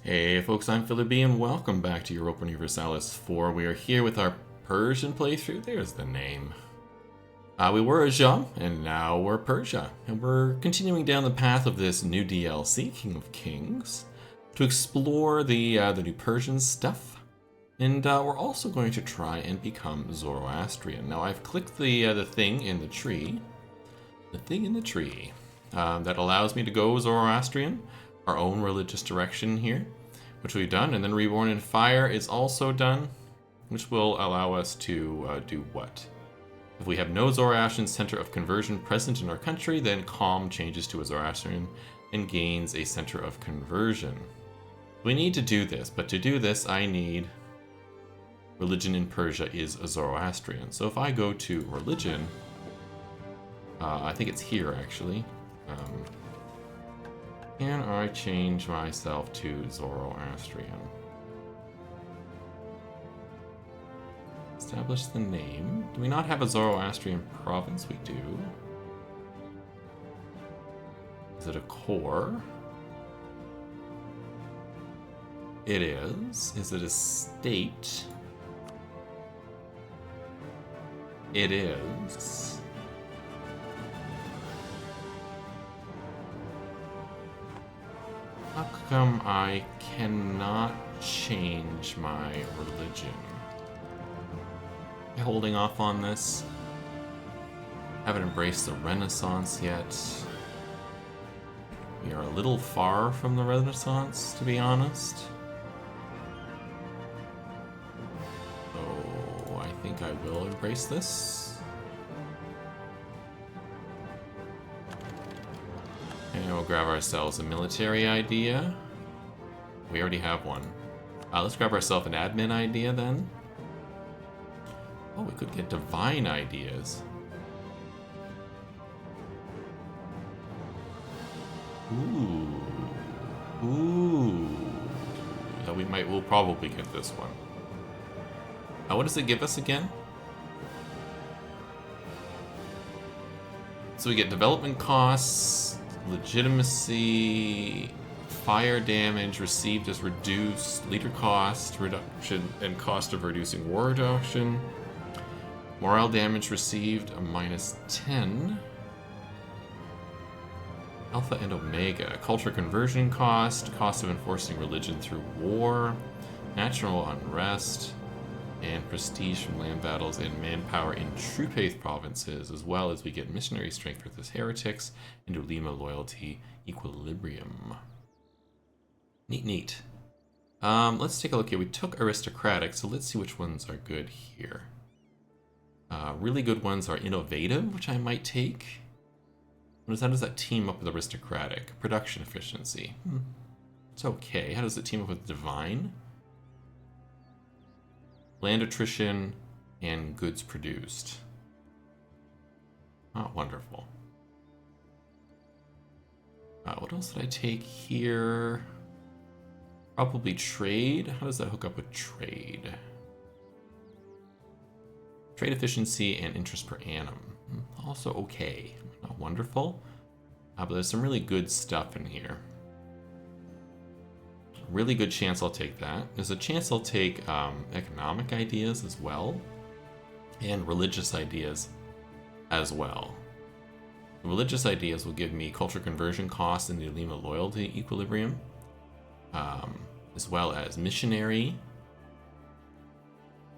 Hey folks, I'm Philip B and welcome back to Europa Universalis IV. We are here with our Persian playthrough. There's the name. We were Ajam, and now we're Persia. And we're continuing down the path of this new DLC, King of Kings, to explore the new Persian stuff. And we're also going to try and become Zoroastrian. Now I've clicked the thing in the tree. The thing in the tree. That allows me to go Zoroastrian, our own religious direction here, which we've done, and then Reborn in Fire is also done, which will allow us to do what? If we have no Zoroastrian center of conversion present in our country, then Calm changes to a Zoroastrian and gains a center of conversion. We need to do this, but to do this I need religion in Persia is a Zoroastrian. So if I go to religion, I think it's here actually. Can I change myself to Zoroastrian? Establish the name. Do we not have a Zoroastrian province? We do. Is it a core? It is. Is it a state? It is. How come I cannot change my religion? Am I holding off on this? Haven't embraced the Renaissance yet. We are a little far from the Renaissance, to be honest. So I think I will embrace this. And we'll grab ourselves a military idea. We already have one. Let's grab ourselves an admin idea then. Oh, we could get divine ideas. Ooh. Ooh. So we'll probably get this one. What does it give us again? So we get development costs, legitimacy, fire damage received is reduced, leader cost reduction, and cost of reducing war reduction. Morale damage received, a -10. Alpha and Omega. Culture conversion cost, cost of enforcing religion through war, national unrest, and prestige from land battles and manpower in true faith provinces, as well as we get missionary strength versus heretics and ulema loyalty equilibrium. Neat. Let's take a look here. We took aristocratic, so let's see which ones are good here. Really good ones are innovative, which I might take. How does that team up with aristocratic? Production efficiency. It's okay. How does it team up with divine? Land attrition and goods produced. Oh, wonderful. What else did I take here? Probably trade. How does that hook up with trade? Trade efficiency and interest per annum. Also okay. Not wonderful. But there's some really good stuff in here. Really good chance I'll take that. There's a chance I'll take economic ideas as well, and religious ideas as well. Religious ideas will give me culture conversion cost and the ulema loyalty equilibrium, as well as missionary,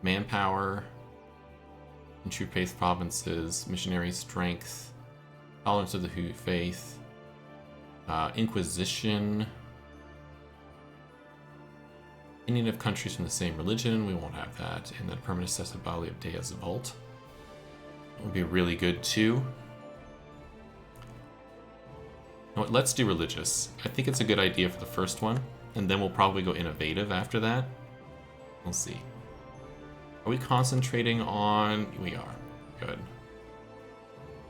manpower, in true faith provinces, missionary strength, tolerance of the faith, inquisition. Any of countries from the same religion, we won't have that. And then permanent accessibility of Dea's Vault would be really good too. You know what, let's do religious. I think it's a good idea for the first one, and then we'll probably go innovative after that. We'll see. Are we concentrating on... We are. Good.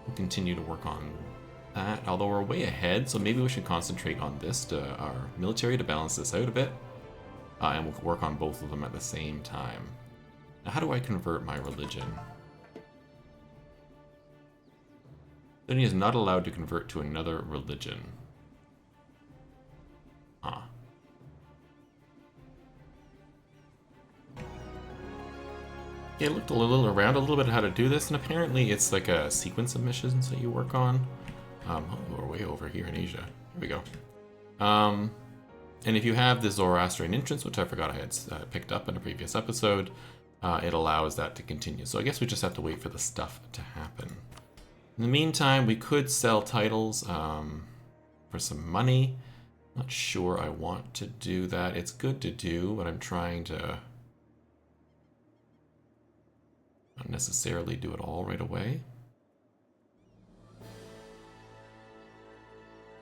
We'll continue to work on that, although we're way ahead, so maybe we should concentrate on this, our military, to balance this out a bit. And we'll work on both of them at the same time. Now, how do I convert my religion? Then he is not allowed to convert to another religion. Huh. Yeah, I looked a little around a little bit how to do this, and apparently it's like a sequence of missions that you work on. Oh, we're way over here in Asia. Here we go. And if you have the Zoroastrian entrance, which I forgot I had picked up in a previous episode, it allows that to continue. So I guess we just have to wait for the stuff to happen. In the meantime, we could sell titles for some money. Not sure I want to do that. It's good to do, but I'm trying to not necessarily do it all right away.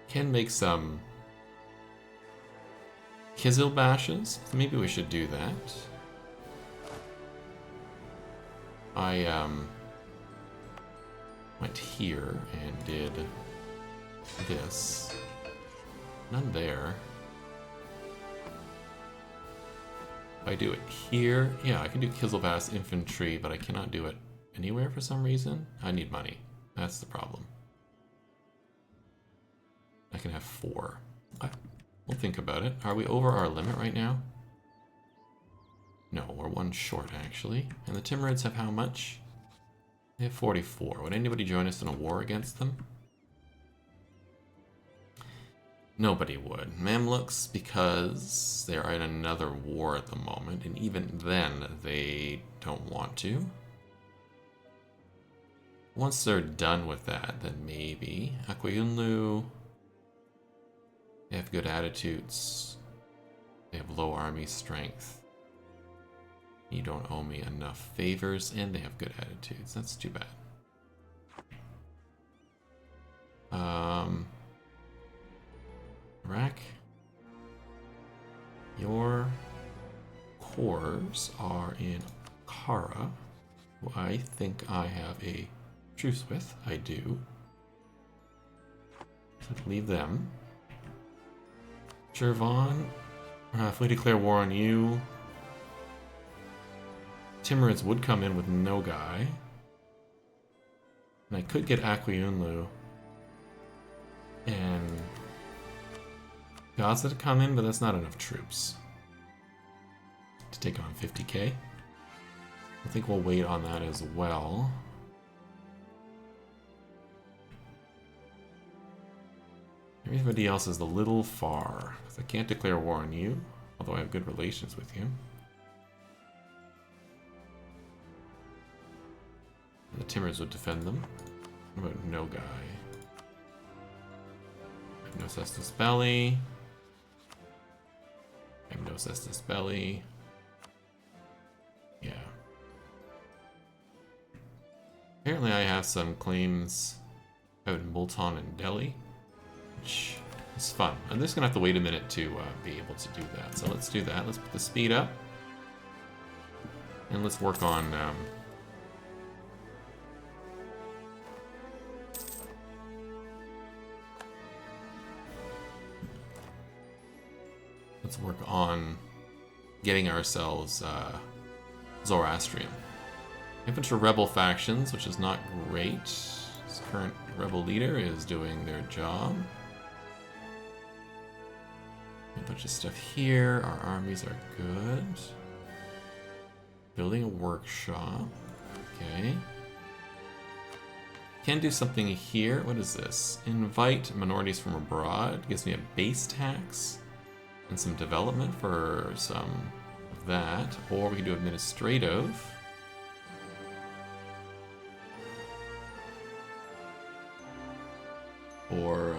Can make some Kizil bashes, so maybe we should do that. I went here and did this. None there. If I do it here, yeah, I can do Kizilbass infantry, but I cannot do it anywhere for some reason. I need money. That's the problem. I can have 4. We'll think about it. Are we over our limit right now? No, we're 1 short, actually. And the Timurids have how much? They have 44. Would anybody join us in a war against them? Nobody would. Mamluks, because they're in another war at the moment, and even then, they don't want to. Once they're done with that, then maybe. Aquayunlu, they have good attitudes. They have low army strength. You don't owe me enough favors, and they have good attitudes. That's too bad. Iraq. Your cores are in Kara, who I think I have a truce with. I do. So leave them. Shirvan, if we declare war on you, Timurids would come in with no guy. And I could get Aquayunlu and Gaza to come in, but that's not enough troops to take on 50k. I think we'll wait on that as well. Everybody else is a little far, because I can't declare war on you, although I have good relations with you. The Timurids would defend them. What about no guy? I have no Cestus Belly. I have no Cestus Belly. Yeah. Apparently I have some claims out in Multan and Delhi, which is fun. I'm just gonna have to wait a minute to be able to do that. So let's do that. Let's put the speed up. And let's work on getting ourselves Zoroastrian. Infantry rebel factions, which is not great. This current rebel leader is doing their job. A bunch of stuff here. Our armies are good. Building a workshop. Okay. Can do something here. What is this? Invite minorities from abroad. Gives me a base tax and some development for some of that. Or we can do administrative. Or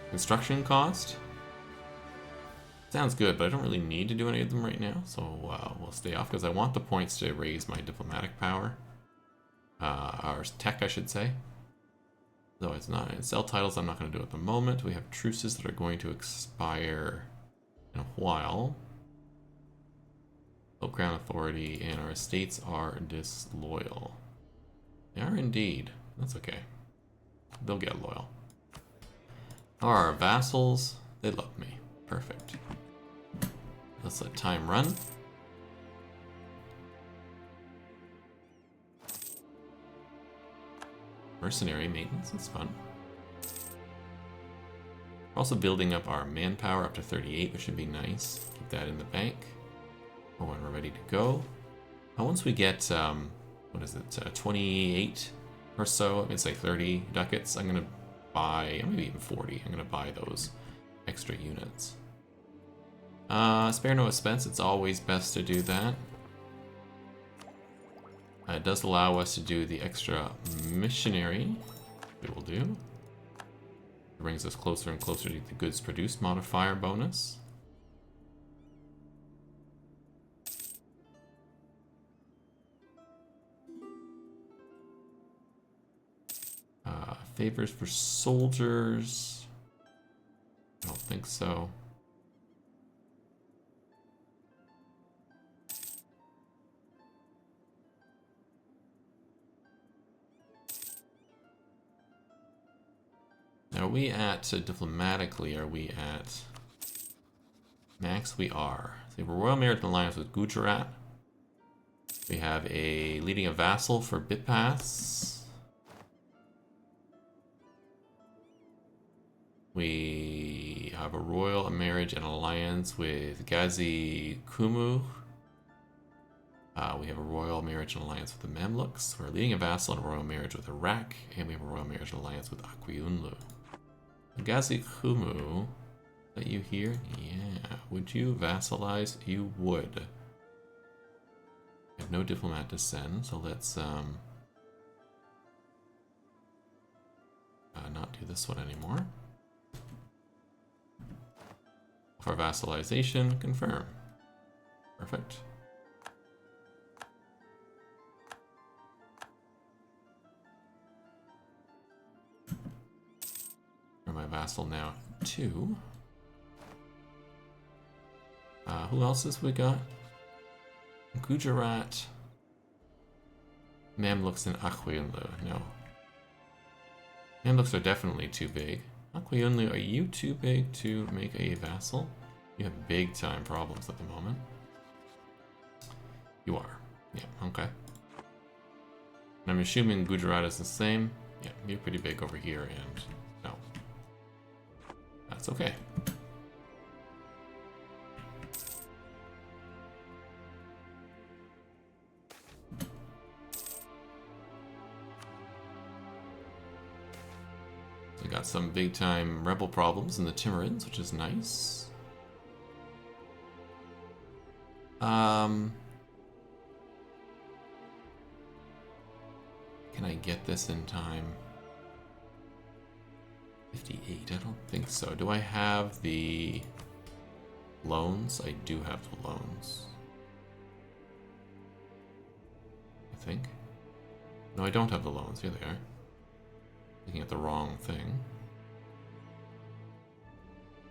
construction cost. Sounds good, but I don't really need to do any of them right now, so we'll stay off because I want the points to raise my diplomatic power. Our tech, I should say. Though it's not. And sell titles I'm not going to do at the moment. We have truces that are going to expire in a while. Low Crown Authority, and our estates are disloyal. They are indeed. That's okay. They'll get loyal. Our vassals, they love me. Perfect. Let's let time run. Mercenary maintenance, that's fun. We're also building up our manpower up to 38, which should be nice. Keep that in the bank. for when we're ready to go. Once we get, what is it, 28 or so, it's like 30 ducats, I'm gonna buy, maybe even 40, I'm gonna buy those extra units. Spare no expense, it's always best to do that. It does allow us to do the extra missionary, we will do. It brings us closer and closer to the goods produced modifier bonus. Favors for soldiers. I don't think so. Are we at, diplomatically, are we at max? We are. So we have a Royal Marriage Alliance with Gujarat. We have a leading a vassal for Bitpaths. We have a royal marriage and alliance with Ghazi Kumu. We have a royal marriage and alliance with the Mamluks. We're leading a vassal and a royal marriage with Iraq, and we have a royal marriage and alliance with Aquiunlu. Ghazi Kumu, are you here? Yeah. Would you vassalize? You would. We have no diplomat to send, so let's not do this one anymore. For vassalization, confirm. Perfect. For my vassal now, 2. Who else has we got? Gujarat, Mamluks, and Aquiunlu. No. Mamluks are definitely too big. Aquiunlu, are you too big to make a vassal? You have big time problems at the moment. You are. Yeah, okay. And I'm assuming Gujarat is the same. Yeah, you're pretty big over here, and no. That's okay. We got some big time rebel problems in the Timurids, which is nice. Can I get this in time? 58, I don't think so. Do I have the loans? I do have the loans. I think. No, I don't have the loans. Here they are. Looking at the wrong thing.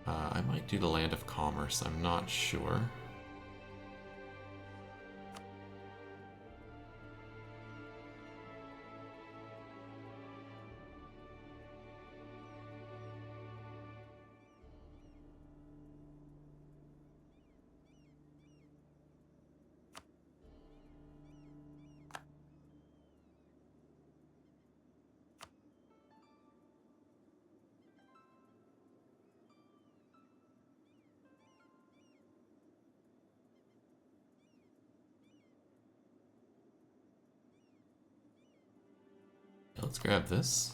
I might do the Land of Commerce. I'm not sure. Let's grab this.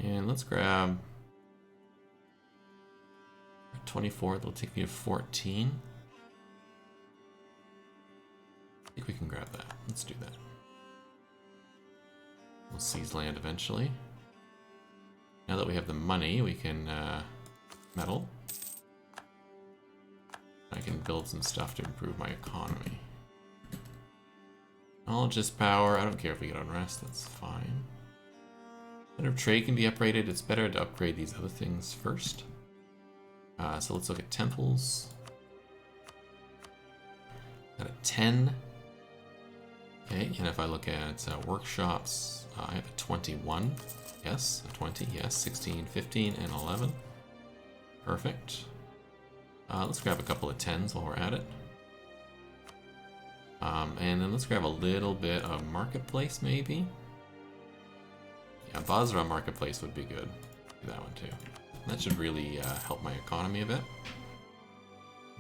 And let's grab 24, that'll take me to 14. I think we can grab that. Let's do that. We'll seize land eventually. Now that we have the money, we can meddle. I can build some stuff to improve my economy. Knowledge is power. I don't care if we get unrest, that's fine. Center of trade can be upgraded. It's better to upgrade these other things first. So let's look at temples. Got a 10. Okay, and if I look at workshops, I have a 21. Yes, a 20. Yes, 16, 15, and 11. Perfect. Let's grab a couple of 10s while we're at it. And then let's grab a little bit of marketplace, maybe. Yeah, Basra marketplace would be good. Do that one too. That should really help my economy a bit.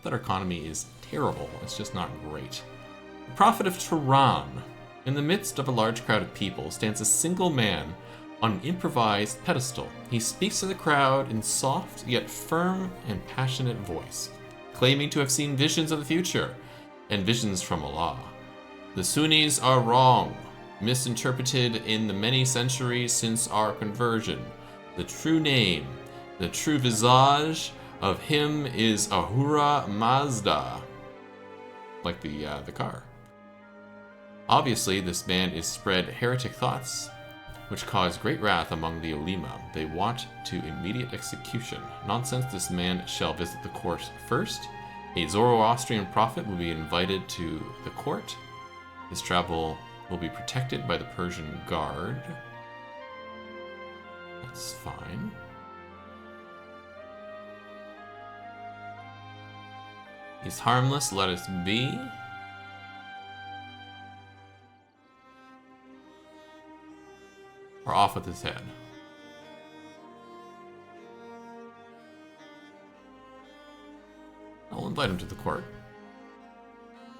that our economy is terrible. It's just not great. The Prophet of Tehran. In the midst of a large crowd of people stands a single man on an improvised pedestal. He speaks to the crowd in soft yet firm and passionate voice, claiming to have seen visions of the future and visions from Allah. The Sunnis are wrong, misinterpreted in the many centuries since our conversion. The true name, the true visage of him is Ahura Mazda, like the car. Obviously, this man is spread heretic thoughts, which cause great wrath among the ulema. They want to immediate execution. Nonsense, this man shall visit the court first. A Zoroastrian prophet will be invited to the court. His travel will be protected by the Persian guard. That's fine. He's harmless, let us be. Or off with his head. I'll invite him to the court.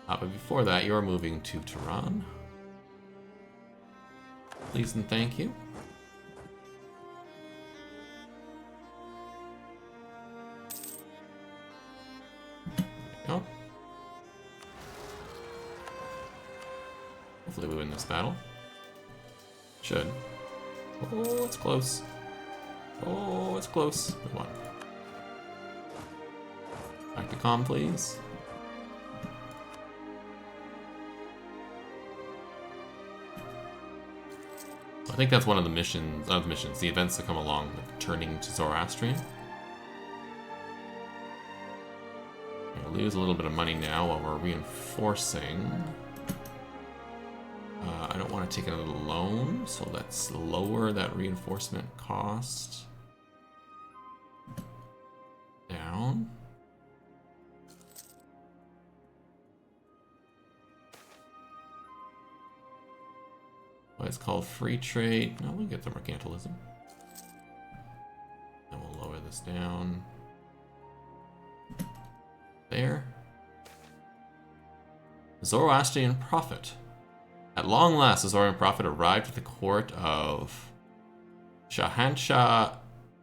But before that, you're moving to Tehran. Please and thank you. There we go. Hopefully we win this battle. Should. Oh, it's close. Oh, it's close. We won. Back to calm, please. I think that's one of the missions, the events that come along with turning to Zoroastrian. We'll lose a little bit of money now while we're reinforcing. I don't want to take another loan, so let's lower that reinforcement cost down. Well, it's called free trade. No, we'll get the mercantilism. And we'll lower this down. There. Zoroastrian prophet. At long last, the Zoroastrian prophet arrived at the court of Shahanshah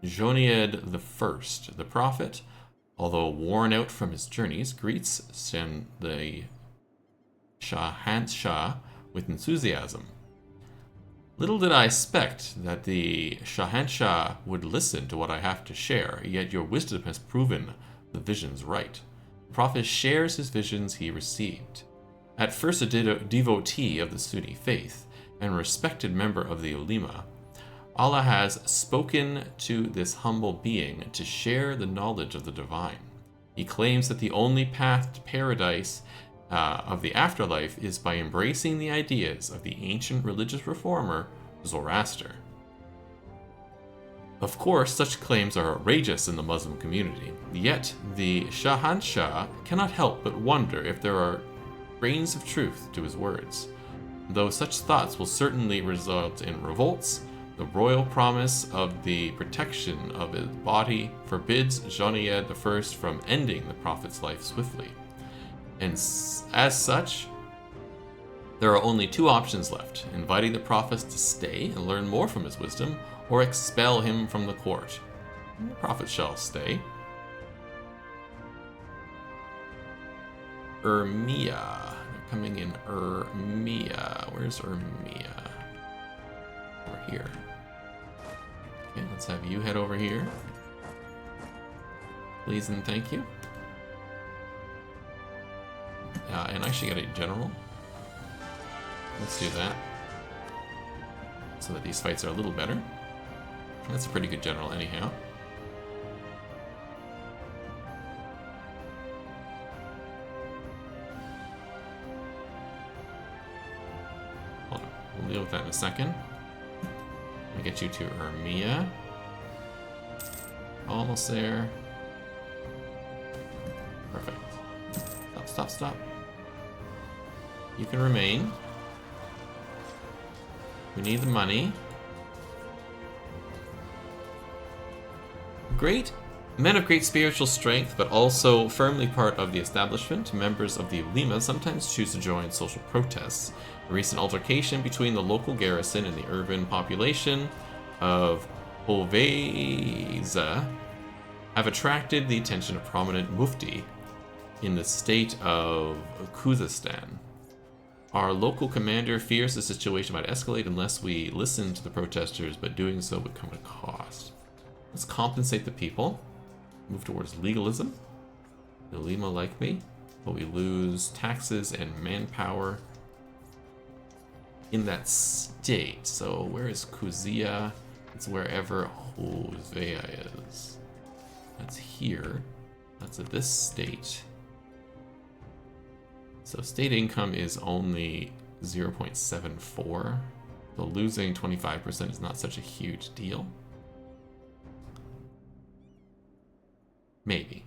Jonied I. The prophet, although worn out from his journeys, greets the Shahanshah with enthusiasm. Little did I expect that the Shahanshah would listen to what I have to share, yet your wisdom has proven the visions right. The prophet shares his visions he received. At first a devotee of the Sunni faith and a respected member of the ulema, Allah has spoken to this humble being to share the knowledge of the divine. He claims that the only path to paradise of the afterlife is by embracing the ideas of the ancient religious reformer Zoroaster. Of course, such claims are outrageous in the Muslim community, yet the Shahanshah cannot help but wonder if there are grains of truth to his words. Though such thoughts will certainly result in revolts, the royal promise of the protection of his body forbids Jonied I from ending the prophet's life swiftly. And as such, there are only two options left: inviting the prophet to stay and learn more from his wisdom, or expel him from the court. And the prophet shall stay. Urmia. They're coming in Urmia. Where's Urmia? Over here. Okay, let's have you head over here. Please and thank you. And I should get a general. Let's do that. So that these fights are a little better. That's a pretty good general anyhow. Hold on. We'll deal with that in a second. Let me get you to Urmia. Almost there. Perfect. Stop, stop, stop. You can remain. We need the money. Great Men of great spiritual strength, but also firmly part of the establishment, members of the Ulema sometimes choose to join social protests. A recent altercation between the local garrison and the urban population of Hoveza have attracted the attention of prominent mufti in the state of Khuzestan. Our local commander fears the situation might escalate unless we listen to the protesters, but doing so would come at a cost. Let's compensate the people. Move towards legalism. The Ulema like me, but we lose taxes and manpower in that state. So where is Kuzia? It's wherever Hosea is. That's here. That's at this state. So state income is only 0.74. So losing 25% is not such a huge deal. Maybe.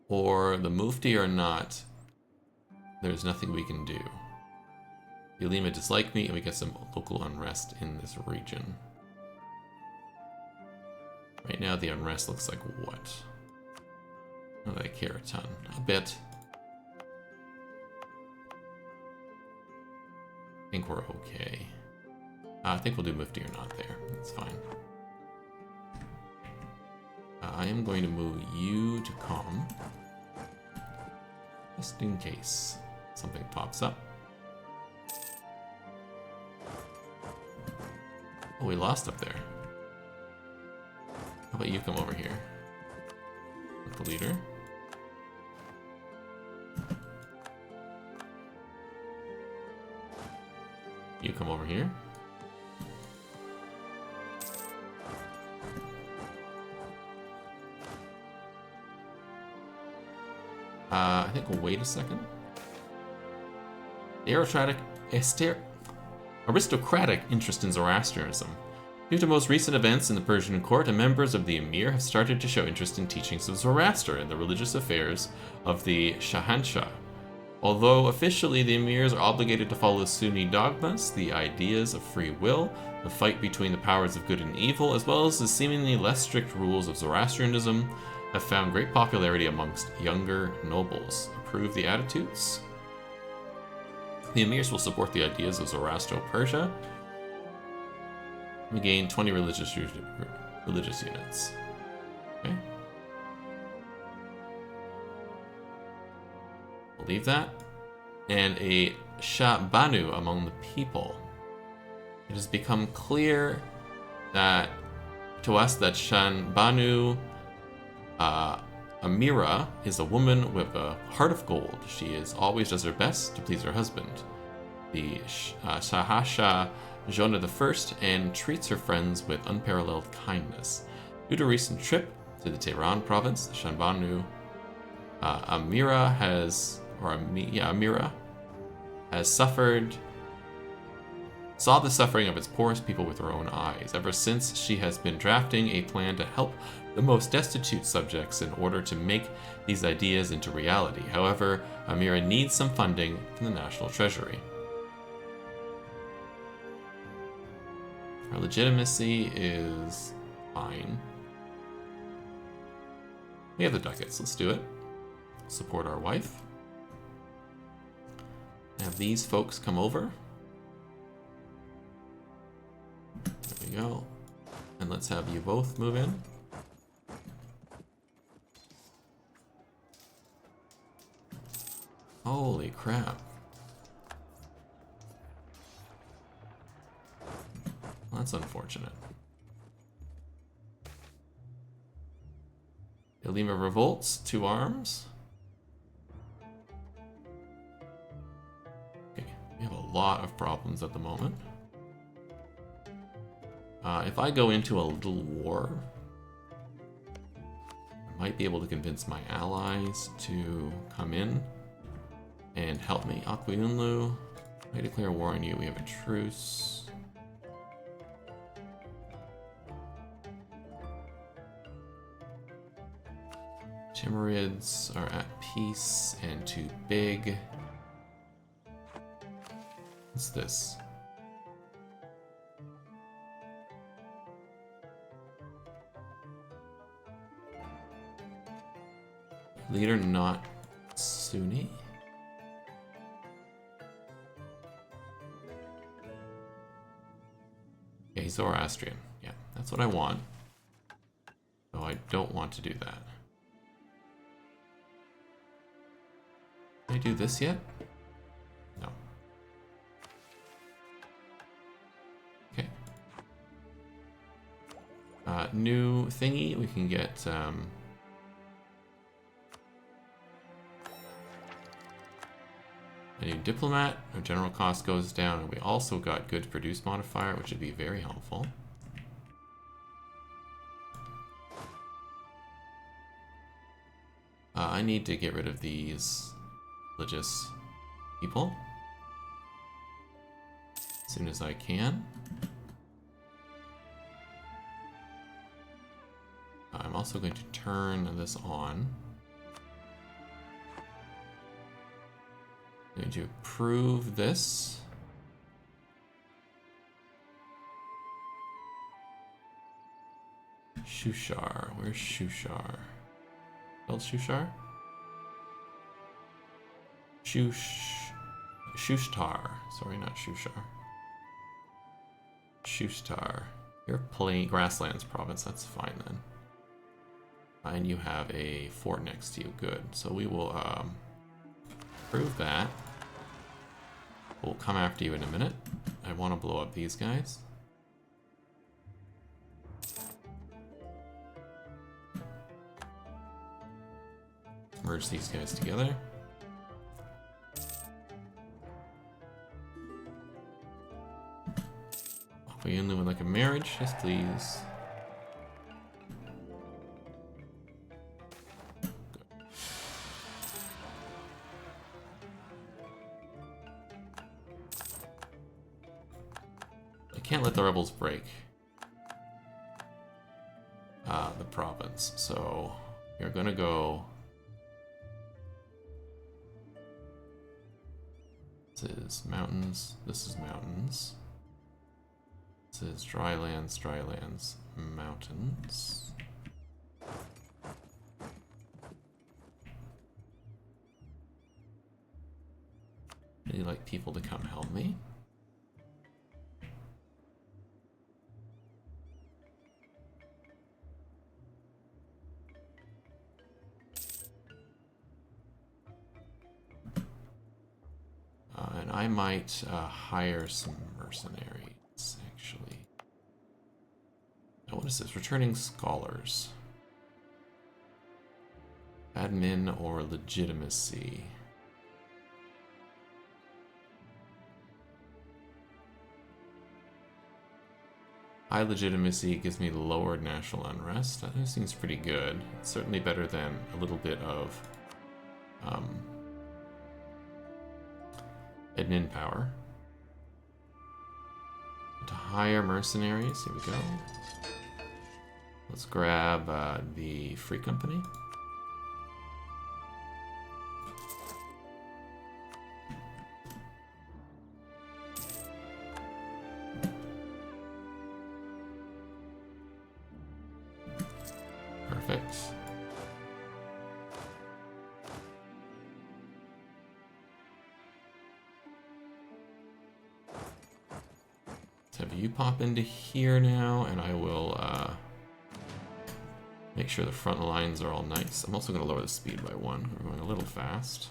Or the Mufti or not, there's nothing we can do. The Ulema dislike me and we get some local unrest in this region. Right now the unrest looks like what? Not that I care a ton. A bit. I think we're okay. I think we'll do Mufti or not there. That's fine. I am going to move you to calm. Just in case something pops up. Oh, we lost up there. How about you come over here? With the leader. You come over here. I think we'll wait a second. Aristocratic interest in Zoroastrianism. Due to most recent events in the Persian court, members of the Emir have started to show interest in teachings of Zoroaster and the religious affairs of the Shahanshah. Although officially the Emirs are obligated to follow Sunni dogmas, the ideas of free will, the fight between the powers of good and evil, as well as the seemingly less strict rules of Zoroastrianism, have found great popularity amongst younger nobles. Approve the attitudes? The Emirs will support the ideas of Zoroastro-Persia. We gain 20 religious units. Okay. We'll leave that. And a Shah Banu among the people. It has become clear that to us that Shan Banu Amira is a woman with a heart of gold. She always does her best to please her husband, the Shahasha Jona I, and treats her friends with unparalleled kindness. Due to a recent trip to the Tehran province, the Shanbanu Amira saw the suffering of its poorest people with her own eyes. Ever since, she has been drafting a plan to help the most destitute subjects in order to make these ideas into reality. However, Amira needs some funding from the National Treasury. Our legitimacy is fine. We have the ducats, let's do it. Support our wife. Have these folks come over. There we go. And let's have you both move in. Holy crap. That's unfortunate. Ulema revolts, 2 arms. Okay, we have a lot of problems at the moment. If I go into a little war, I might be able to convince my allies to come in and help me. Akwiyunlu, I declare war on you. We have a truce. Timurids are at peace and too big. What's this? Leader not Sunni. Yeah, he's Zoroastrian. Yeah, that's what I want. So I don't want to do that. Did I do this yet? No. Okay. New thingy, we can get a new diplomat. Our general cost goes down, and we also got good produce modifier, which would be very helpful. I need to get rid of these religious people as soon as I can. I'm also going to turn this on. I'm going to approve this. Shushar. Where's Shushar? Spelled Shushar? Shushtar. Sorry, not Shushar. Shushtar. You're plain grasslands province. That's fine then. And you have a fort next to you. Good. So we will prove that. We'll come after you in a minute. I want to blow up these guys. Merge these guys together. Are you in with like a marriage? Yes, please. I can't let the rebels break the province, so you're gonna go. This is mountains. This is mountains. This is drylands, drylands, mountains. Really like people to come help me. And I might hire some mercenaries, actually. Oh, what is this? Returning scholars. Admin or legitimacy. High legitimacy gives me lower national unrest. That seems pretty good. It's certainly better than a little bit of admin power. To hire mercenaries, here we go. Let's grab the free company. Perfect. Have you pop into here now, and I will make sure the front lines are all nice. I'm also going to lower the speed by 1. We're going a little fast.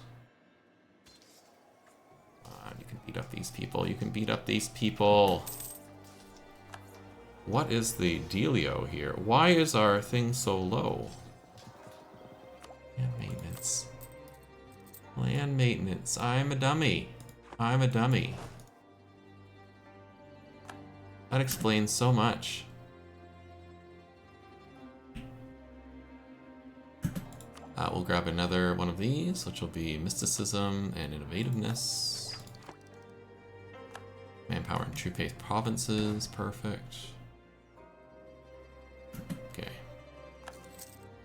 You can beat up these people. You can beat up these people. What is the dealio here? Why is our thing so low? Land maintenance. Land maintenance. I'm a dummy. I'm a dummy. That explains so much. We'll grab another one of these, which will be mysticism and innovativeness. Manpower and true faith provinces, perfect. Okay.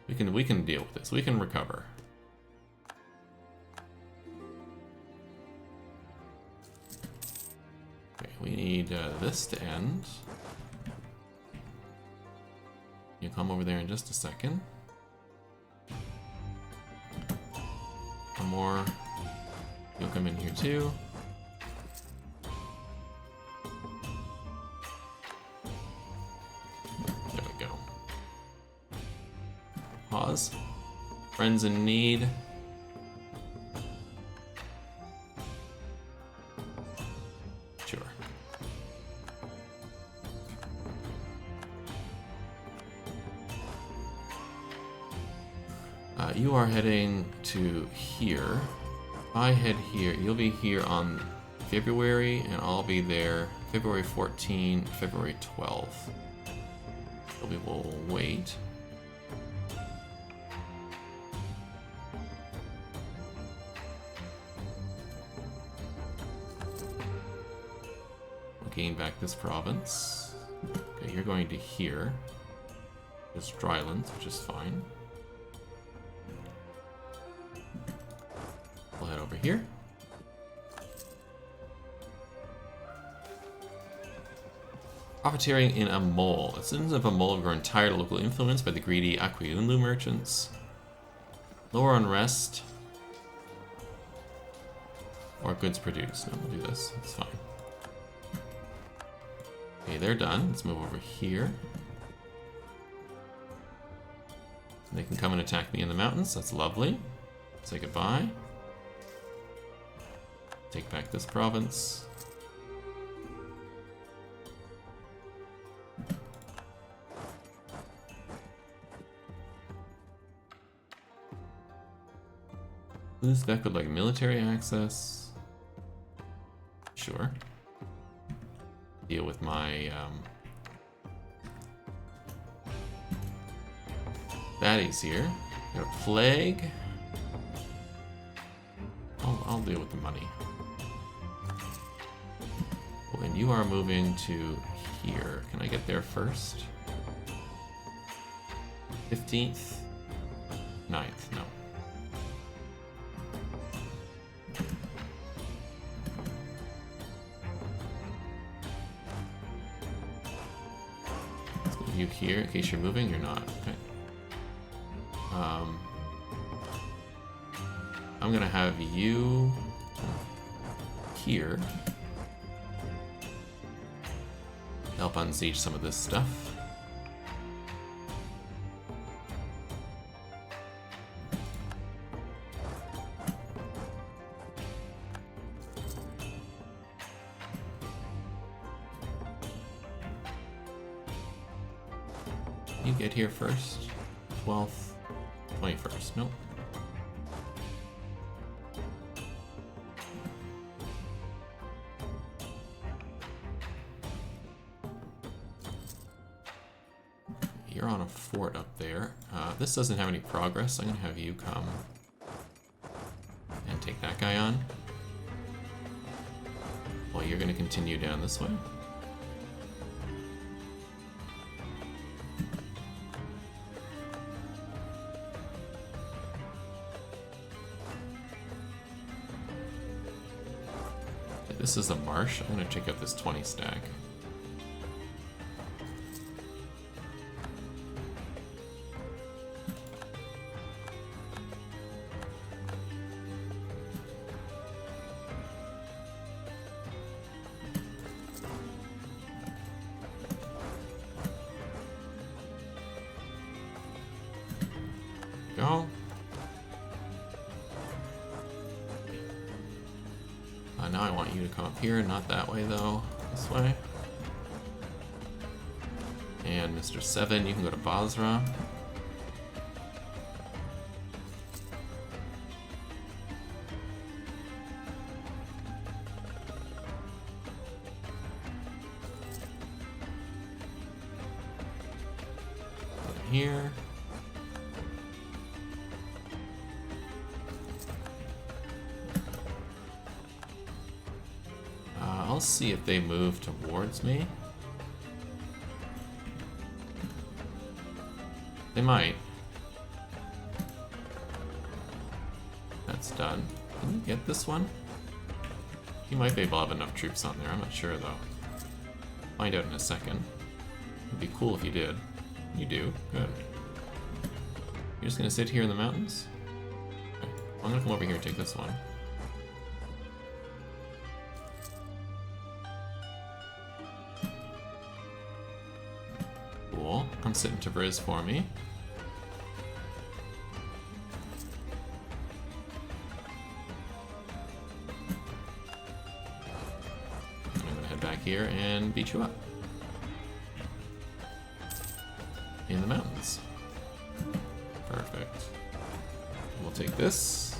We can deal with this. We can recover. Okay, we need this to end. You come over there in just a second. more. You'll come in here too. There we go. Pause. Friends in need. Sure. You are heading to here. If I head here, you'll be here on February, and I'll be there February 14, February 12. So we will wait. We'll gain back this province. Okay, you're going to here. It's drylands, which is fine. We'll head over here. Profiteering in a mole. The citizens of a mole grow tired of local influence by the greedy Aquilunlu merchants. Lower unrest. Or goods produced. No, we'll do this. It's fine. Okay, they're done. Let's move over here. They can come and attack me in the mountains. That's lovely. Say goodbye. Take back this province. Uzbek would like military access. Sure. Deal with my baddies here. Got a plague. I'll deal with the money. And you are moving to here. Can I get there first? 15th? 9th, no. Let's move you here in case you're moving. You're not. Okay. I'm gonna have you here. Help unsiege some of this stuff. You get here first. 12th, 21st. Nope. You're on a fort up there. This doesn't have any progress. I'm gonna have you come and take that guy on. Well, you're gonna continue down this way. Okay, this is a marsh. I'm gonna check out this 20 stack. Go. Now I want you to come up here, not that way though, this way. And Mr. 7, you can go to Basra. Here. I'll see if they move towards me. They might. That's done. Can you get this one? You might be able to have enough troops on there. I'm not sure though. Find out in a second. It'd be cool if you did. You do. Good. You're just gonna sit here in the mountains? Okay. I'm gonna come over here and take this one. Cool. Come sit in Tabriz for me. I'm gonna head back here and beat you up. In the mountains. Perfect. We'll take this.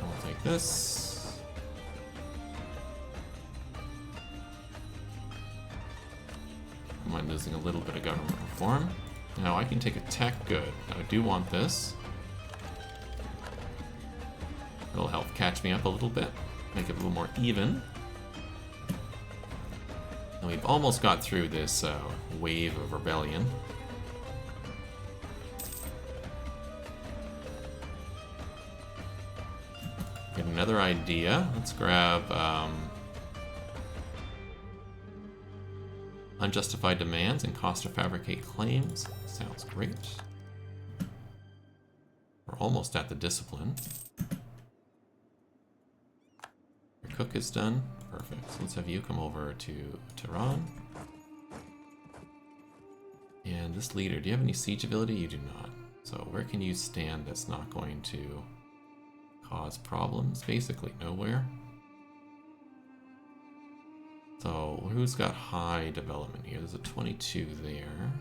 We'll take this. I mind losing a little bit of government reform. Now I can take a tech good. Now I do want this. It'll help catch me up a little bit, make it a little more even. And we've almost got through this wave of rebellion. Get another idea. Let's grab unjustified demands and cost to fabricate claims. Sounds great. We're almost at the discipline. Your cook is done. Perfect. So let's have you come over to Tehran. And this leader, do you have any siege ability? You do not. So where can you stand that's not going to cause problems? Basically nowhere. So who's got high development here? There's a 22 there.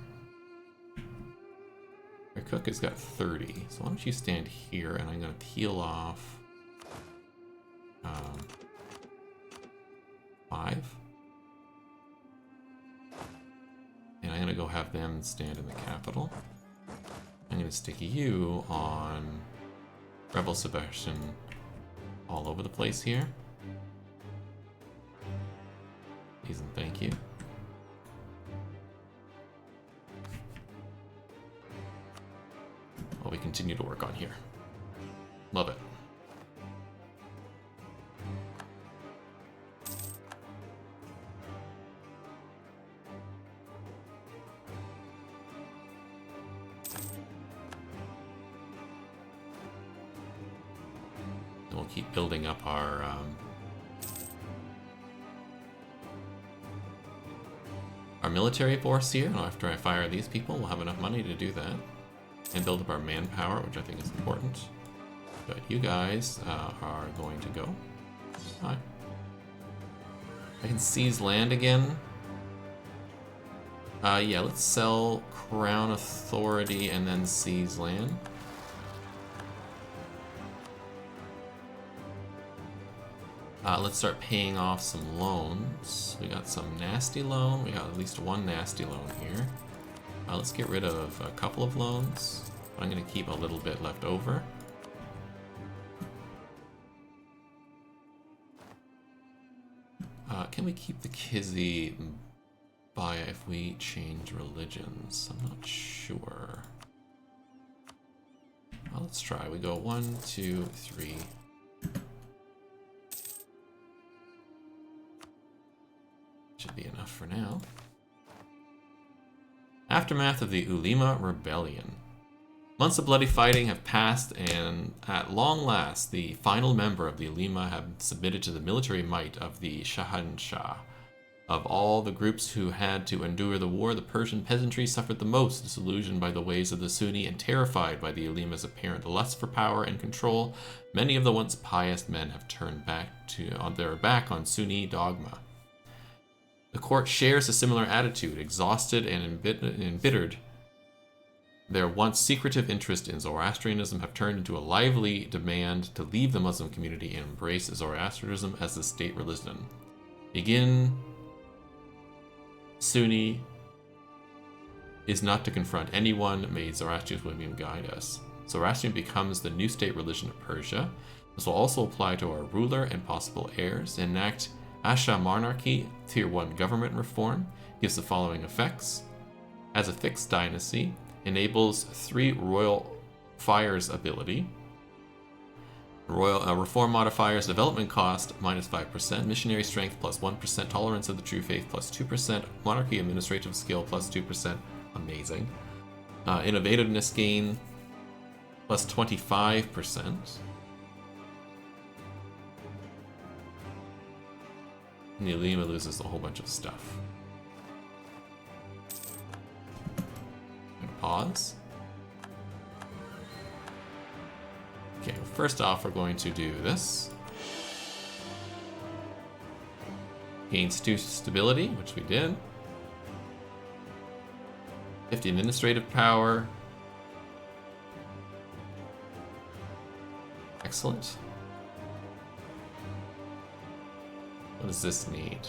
Your cook has got 30. So why don't you stand here and I'm going to peel off 5. And I'm going to go have them stand in the capital. I'm going to stick you on rebel suppression all over the place here. Please and thank you. While we continue to work on here. Love it. And we'll keep building up our military force here. And after I fire these people, we'll have enough money to do that. And build up our manpower, which I think is important. But you guys are going to go. Hi. I can seize land again. Yeah, let's sell Crown Authority and then seize land. Let's start paying off some loans. We got some nasty loan. We got at least one nasty loan here. Let's get rid of a couple of loans. But I'm going to keep a little bit left over. Can we keep the Kizzy by if we change religions? I'm not sure. Let's try. We go 1, 2, 3. Should be enough for now. Aftermath of the Ulema Rebellion. Months of bloody fighting have passed, and at long last, the final member of the Ulema have submitted to the military might of the Shahanshah. Of all the groups who had to endure the war, the Persian peasantry suffered the most, disillusioned by the ways of the Sunni and terrified by the Ulema's apparent lust for power and control. Many of the once pious men have turned their back on Sunni dogma. The court shares a similar attitude, exhausted and embittered. Their once secretive interest in Zoroastrianism have turned into a lively demand to leave the Muslim community and embrace Zoroastrianism as the state religion. Begin Sunni is not to confront anyone, may Zoroastrianism guide us. Zoroastrianism becomes the new state religion of Persia. This will also apply to our ruler and possible heirs. Enact Asha monarchy, tier 1 government reform, gives the following effects. As a fixed dynasty, enables 3 royal fires ability. Royal reform modifiers, development cost -5%, missionary strength +1%, tolerance of the true faith +2%, monarchy administrative skill +2%, amazing. Innovativeness gain +25%. Neolima loses a whole bunch of stuff. I'm gonna pause. Okay, well, first off, we're going to do this. Gains 2 stability, which we did. 50 administrative power. Excellent. What does this need?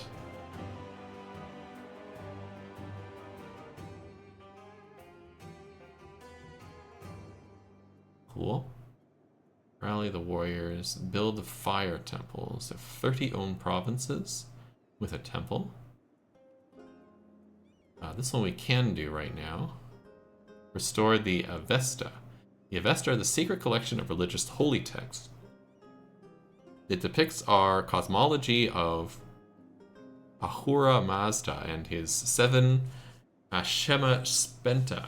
Cool. Rally the warriors. Build the fire temples. There are 30 owned provinces with a temple. This one we can do right now. Restore the Avesta. The Avesta are the secret collection of religious holy texts. It depicts our cosmology of Ahura Mazda and his 7 Ashema Spenta.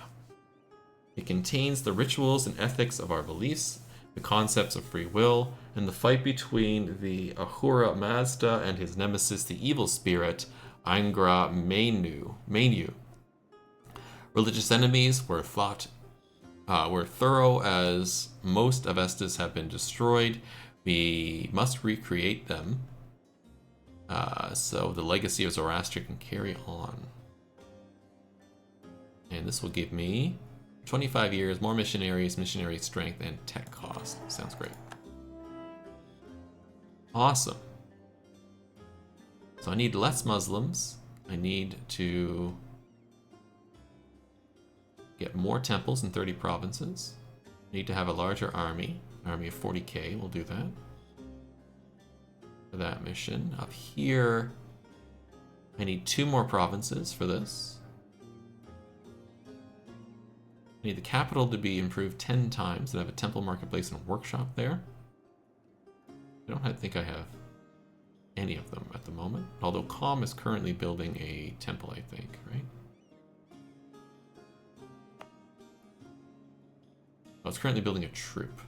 It contains the rituals and ethics of our beliefs, the concepts of free will, and the fight between the Ahura Mazda and his nemesis, the evil spirit, Angra Mainyu. Religious enemies were thorough, as most Avestas have been destroyed. We must recreate them, so the legacy of Zoroaster can carry on. And this will give me 25 years, more missionaries, missionary strength, and tech cost. Sounds great. Awesome. So I need less Muslims. I need to get more temples in 30 provinces. I need to have a larger army. An army of 40k, we'll do that. For that mission. Up here, I need 2 more provinces for this. I need the capital to be improved 10 times and have a temple, marketplace, and a workshop there. I don't think I have any of them at the moment. Although Calm is currently building a temple, I think, right? Oh, it's currently building a troop.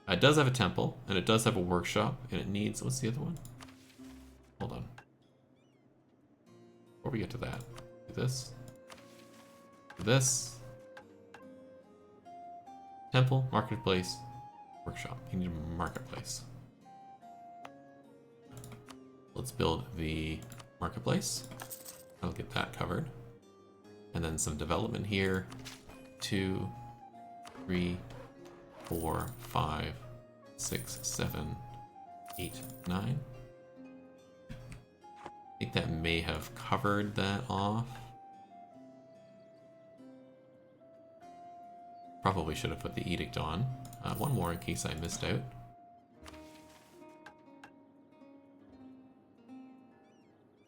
It does have a temple, and it does have a workshop, and it needs... What's the other one? Hold on. Before we get to that, do this. Do this. Temple, marketplace, workshop. You need a marketplace. Let's build the marketplace. I'll get that covered. And then some development here. 2, 3, 4, 5, 6, 7, 8, 9. I think that may have covered that off. Probably should have put the edict on. One more in case I missed out.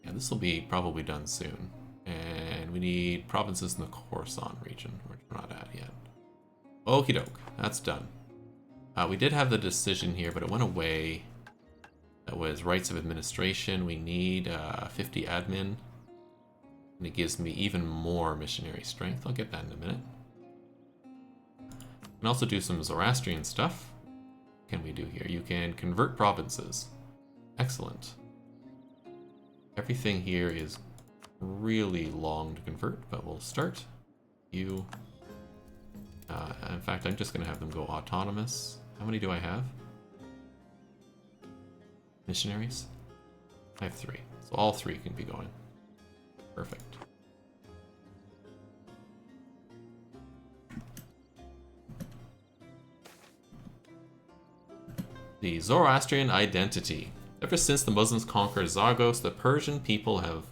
Yeah, this will be probably done soon. And we need provinces in the Khorasan region, which we're not at yet. Okie doke, that's done. We did have the decision here, but it went away. That was rights of administration. We need 50 admin. And it gives me even more missionary strength. I'll get that in a minute. We can also do some Zoroastrian stuff. What can we do here? You can convert provinces. Excellent. Everything here is really long to convert, but we'll start. You. In fact, I'm just going to have them go autonomous. How many do I have? Missionaries? I have 3. So all 3 can be going. Perfect. The Zoroastrian identity. Ever since the Muslims conquered Zagros, the Persian people have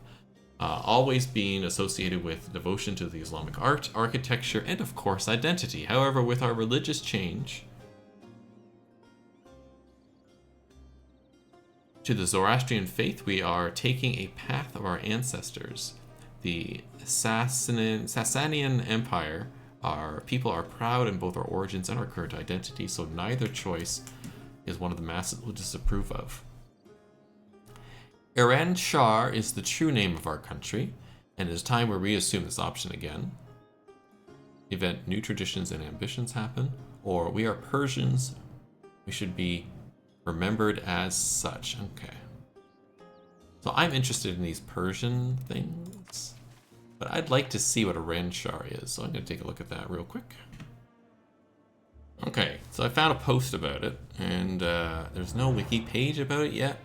always been associated with devotion to the Islamic art, architecture, and of course identity. However, with our religious change to the Zoroastrian faith, we are taking a path of our ancestors. The Sasanian Empire, our people are proud in both our origins and our current identity, so neither choice is one of the masses we'll disapprove of. Iran Shar is the true name of our country, and it is time we reassume this option again. Event new traditions and ambitions happen, or we are Persians, we should be remembered as such. Okay. So I'm interested in these Persian things, but I'd like to see what Iran Shar is, so I'm going to take a look at that real quick. Okay, so I found a post about it, and there's no wiki page about it yet.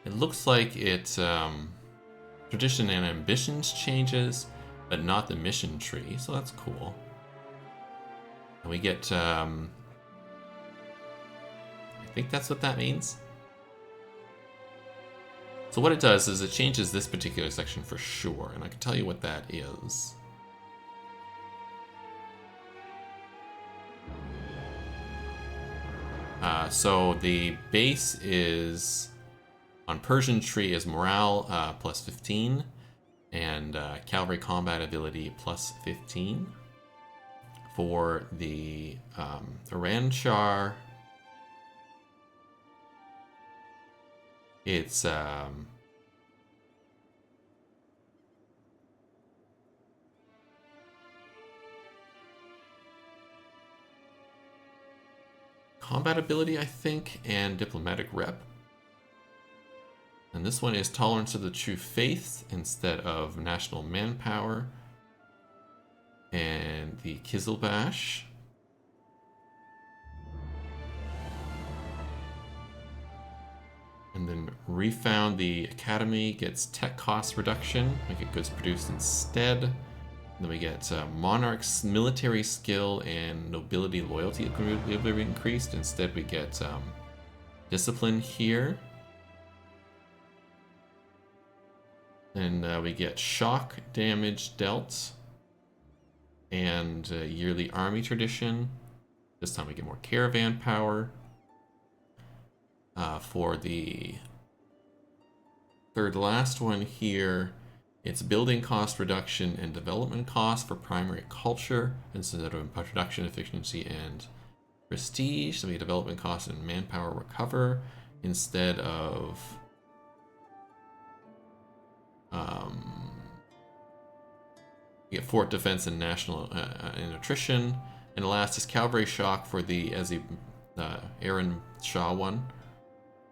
It looks like it's tradition and ambitions changes, but not the mission tree, so that's cool. And we get, I think that's what that means. So what it does is it changes this particular section for sure, and I can tell you what that is. So the base is on Persian tree is morale plus 15 and cavalry combat ability plus 15. For the Iran Shar, it's combat ability, I think, and diplomatic rep. And this one is tolerance of the true faith instead of national manpower. And the Kizilbash. And then Refound the Academy gets tech cost reduction, we get goods produced instead. Then we get Monarch's military skill and nobility loyalty will be increased. Instead we get discipline here. Then we get shock damage dealt. And yearly army tradition. This time we get more caravan power. For the third last one here, it's building cost reduction and development cost for primary culture instead of production efficiency and prestige. So we get development cost and manpower recover instead of you get fort defense and national and attrition. And the last is cavalry shock for the Aaron Shah one.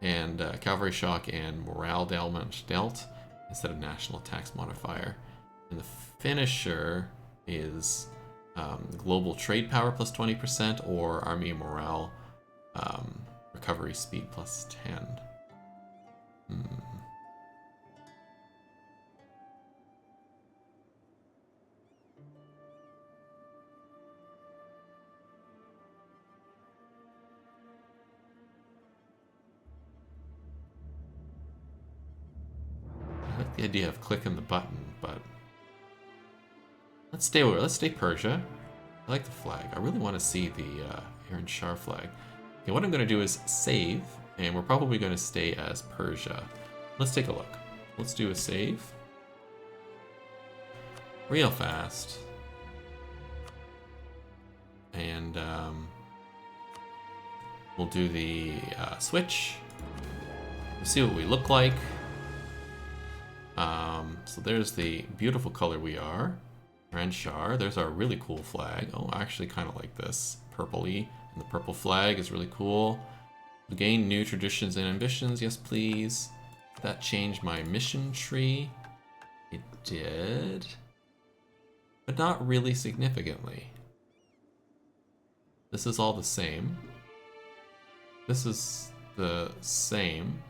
And cavalry shock and morale damage dealt instead of national tax modifier. And the finisher is global trade power plus 20% or army morale recovery speed plus 10. I like the idea of clicking the button, but let's stay Persia. I like the flag. I really want to see the Aaron Shar flag. Okay, what I'm going to do is save, and we're probably going to stay as Persia. Let's take a look. Let's do a save. Real fast. And we'll do the switch. We'll see what we look like. So there's the beautiful color we are. Aaron Shar. There's our really cool flag. Oh, I actually kind of like this. Purpley. And the purple flag is really cool. Gain new traditions and ambitions. Yes, please. That changed my mission tree. It did. But not really significantly. This is all the same. This is the same.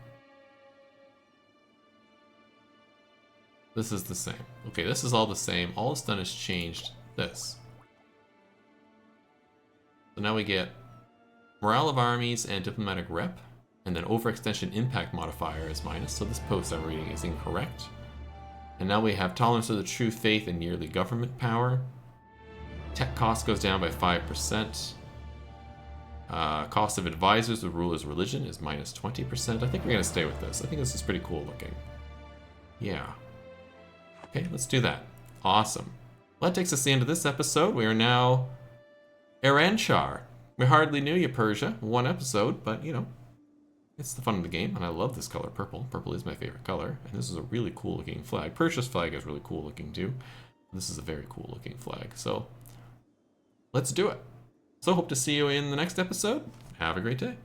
This is the same. Okay, this is all the same. All it's done is changed this. So now we get morale of armies and diplomatic rep, and then overextension impact modifier is minus, so this post I'm reading is incorrect. And now we have tolerance of the true faith and yearly government power. Tech cost goes down by 5%. Cost of advisors, the ruler's religion, is minus 20%. I think we're going to stay with this. I think this is pretty cool looking. Yeah. Okay, let's do that. Awesome. Well, that takes us to the end of this episode. We are now Aaron Shar. We hardly knew you, Persia. One episode, but you know, it's the fun of the game, and I love this color, purple. Purple is my favorite color, and this is a really cool looking flag. Persia's flag is really cool looking too. This is a very cool looking flag, so let's do it. So hope to see you in the next episode. Have a great day.